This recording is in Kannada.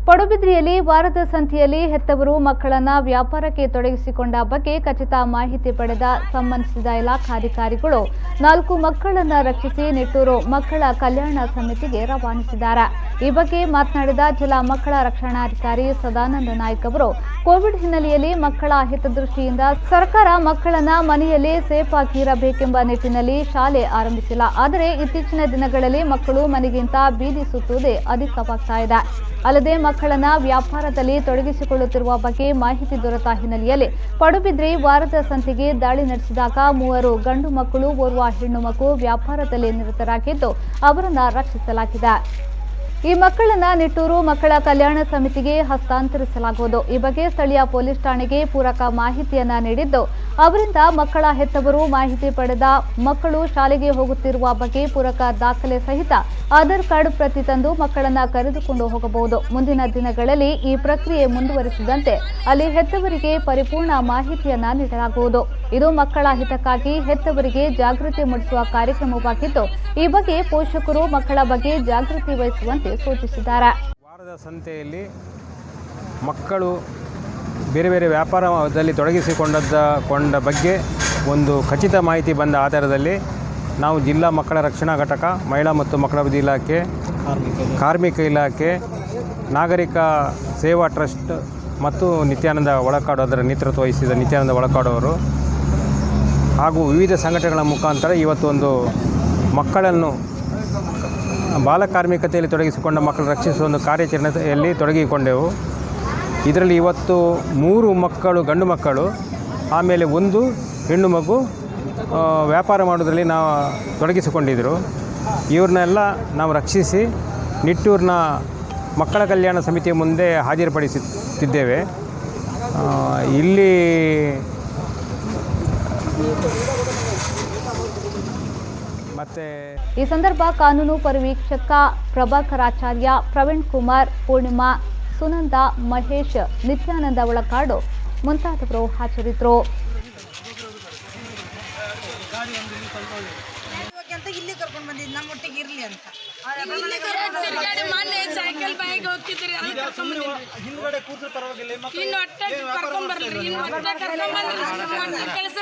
ಪಡುಬಿದ್ರಿಯಲ್ಲಿ ವಾರದ ಸಂತೆಯಲ್ಲಿ ಹೆತ್ತವರು ಮಕ್ಕಳನ್ನ ವ್ಯಾಪಾರಕ್ಕೆ ತೊಡಗಿಸಿಕೊಂಡ ಬಗ್ಗೆ ಖಚಿತ ಮಾಹಿತಿ ಪಡೆದ ಸಂಬಂಧಿಸಿದ ಇಲಾಖಾಧಿಕಾರಿಗಳು 4 ಮಕ್ಕಳನ್ನ ರಕ್ಷಿಸಿ ನಿಟ್ಟೂರು ಮಕ್ಕಳ ಕಲ್ಯಾಣ ಸಮಿತಿಗೆ ರವಾನಿಸಿದ್ದಾರೆ. ಈ ಬಗ್ಗೆ ಮಾತನಾಡಿದ ಜಿಲ್ಲಾ ಮಕ್ಕಳ ರಕ್ಷಣಾಧಿಕಾರಿ ಸದಾನಂದ ನಾಯ್ಕ ಅವರು, ಕೋವಿಡ್ ಹಿನ್ನೆಲೆಯಲ್ಲಿ ಮಕ್ಕಳ ಹಿತದೃಷ್ಟಿಯಿಂದ ಸರ್ಕಾರ ಮಕ್ಕಳನ್ನ ಮನೆಯಲ್ಲಿ ಸೇಫ್ ಆಗಿ ಇರಬೇಕೆಂಬ ನಿಟ್ಟಿನಲ್ಲಿ ಶಾಲೆ ಆರಂಭಿಸಿಲ್ಲ. ಆದರೆ ಇತ್ತೀಚಿನ ದಿನಗಳಲ್ಲಿ ಮಕ್ಕಳು ಮನೆಗಿಂತ ಬೀದಿ ಸುತ್ತುವುದೇ ಅಧಿಕವಾಗ್ತಾ ಇದೆ. ಅಲ್ಲದೆ ಮಕ್ಕಳನ್ನ ವ್ಯಾಪಾರದಲ್ಲಿ ತೊಡಗಿಸಿಕೊಳ್ಳುತ್ತಿರುವ ಬಗ್ಗೆ ಮಾಹಿತಿ ದೊರೆತ ಹಿನ್ನೆಲೆಯಲ್ಲಿ ಪಡುಬಿದ್ರಿ ವಾರದ ಸಂತೆಗೆ ದಾಳಿ ನಡೆಸಿದಾಗ 3 ಗಂಡು ಮಕ್ಕಳು, 1 ಹೆಣ್ಣು ಮಗು ವ್ಯಾಪಾರದಲ್ಲಿ ನಿರತರಾಗಿದ್ದು ಅವರನ್ನ ರಕ್ಷಿಸಲಾಗಿದೆ. ಈ ಮಕ್ಕಳನ್ನ ನಿಟ್ಟೂರು ಮಕ್ಕಳ ಕಲ್ಯಾಣ ಸಮಿತಿಗೆ ಹಸ್ತಾಂತರಿಸಲಾಗುವುದು. ಈ ಬಗ್ಗೆ ಸ್ಥಳೀಯ ಪೊಲೀಸ್ ಠಾಣೆಗೆ ಪೂರಕ ಮಾಹಿತಿಯನ್ನ ನೀಡಿದ್ದು, ಅವರಿಂದ ಮಕ್ಕಳ ಹೆತ್ತವರು ಮಾಹಿತಿ ಪಡೆದ ಮಕ್ಕಳು ಶಾಲೆಗೆ ಹೋಗುತ್ತಿರುವ ಬಗ್ಗೆ ಪೂರಕ ದಾಖಲೆ ಸಹಿತ ಆಧಾರ್ ಕಾರ್ಡ್ ಪ್ರತಿ ತಂದು ಮಕ್ಕಳನ್ನ ಕರೆದುಕೊಂಡು ಹೋಗಬಹುದು. ಮುಂದಿನ ದಿನಗಳಲ್ಲಿ ಈ ಪ್ರಕ್ರಿಯೆ ಮುಂದುವರಿಸಿದಂತೆ ಅಲ್ಲಿ ಹೆತ್ತವರಿಗೆ ಪರಿಪೂರ್ಣ ಮಾಹಿತಿಯನ್ನ ನೀಡಲಾಗುವುದು. ಇದು ಮಕ್ಕಳ ಹಿತಕ್ಕಾಗಿ ಹೆತ್ತವರಿಗೆ ಜಾಗೃತಿ ಮೂಡಿಸುವ ಕಾರ್ಯಕ್ರಮವಾಗಿದ್ದು, ಈ ಬಗ್ಗೆ ಪೋಷಕರು ಮಕ್ಕಳ ಬಗ್ಗೆ ಜಾಗೃತಿ ವಹಿಸುವಂತೆ ಸೂಚಿಸಿದ್ದಾರೆ. ವಾರದ ಸಂತೆಯಲ್ಲಿ ಮಕ್ಕಳು ಬೇರೆ ಬೇರೆ ವ್ಯಾಪಾರದಲ್ಲಿ ತೊಡಗಿಸಿಕೊಂಡ ಬಗ್ಗೆ ಒಂದು ಖಚಿತ ಮಾಹಿತಿ ಬಂದ ಆಧಾರದಲ್ಲಿ ನಾವು ಜಿಲ್ಲಾ ಮಕ್ಕಳ ರಕ್ಷಣಾ ಘಟಕ, ಮಹಿಳಾ ಮತ್ತು ಮಕ್ಕಳ ಅಭಿವೃದ್ಧಿ ಇಲಾಖೆ, ಕಾರ್ಮಿಕ ಇಲಾಖೆ, ನಾಗರಿಕ ಸೇವಾ ಟ್ರಸ್ಟ್ ಮತ್ತು ನಿತ್ಯಾನಂದ ಒಳಕಾಡು ಅದರ ನೇತೃತ್ವ ವಹಿಸಿದ ನಿತ್ಯಾನಂದ ಒಳಕಾಡು ಅವರು ಹಾಗೂ ವಿವಿಧ ಸಂಘಟನೆಗಳ ಮುಖಾಂತರ ಇವತ್ತು ಒಂದು ಮಕ್ಕಳನ್ನು ಬಾಲಕಾರ್ಮಿಕತೆಯಲ್ಲಿ ತೊಡಗಿಸಿಕೊಂಡ ಮಕ್ಕಳು ರಕ್ಷಿಸುವ ಒಂದು ಕಾರ್ಯಾಚರಣೆಯಲ್ಲಿ ತೊಡಗಿಕೊಂಡೆವು. ಇದರಲ್ಲಿ ಇವತ್ತು 3 ಮಕ್ಕಳು ಗಂಡು ಮಕ್ಕಳು, ಆಮೇಲೆ 1 ಹೆಣ್ಣು ಮಗು ವ್ಯಾಪಾರ ಮಾಡೋದ್ರಲ್ಲಿ ನಾವು ತೊಡಗಿಸಿಕೊಂಡಿದ್ದರು. ಇವ್ರನ್ನೆಲ್ಲ ನಾವು ರಕ್ಷಿಸಿ ನಿಟ್ಟೂರಿನ ಮಕ್ಕಳ ಕಲ್ಯಾಣ ಸಮಿತಿಯ ಮುಂದೆ ಹಾಜರುಪಡಿಸುತ್ತಿದ್ದೇವೆ. ಇಲ್ಲಿ ಈ ಸಂದರ್ಭ ಕಾನೂನು ಪರಿವೀಕ್ಷಕ ಪ್ರಭಾಕರಾಚಾರ್ಯ, ಪ್ರವೀಣ್ ಕುಮಾರ್, ಪೂರ್ಣಿಮಾ, ಸುನಂದ, ಮಹೇಶ್, ನಿತ್ಯಾನಂದ ಒಳಕಾಡು ಮುಂತಾದವರು ಹಾಜರಿದ್ದರು. ಇಲ್ಲಿ ಕರ್ಕೊಂಡು ಬಂದಿದ್ದು ನಮ್ಮೊಟ್ಟಿಗೆ ಇರಲಿ ಅಂತ ಕೆಲಸ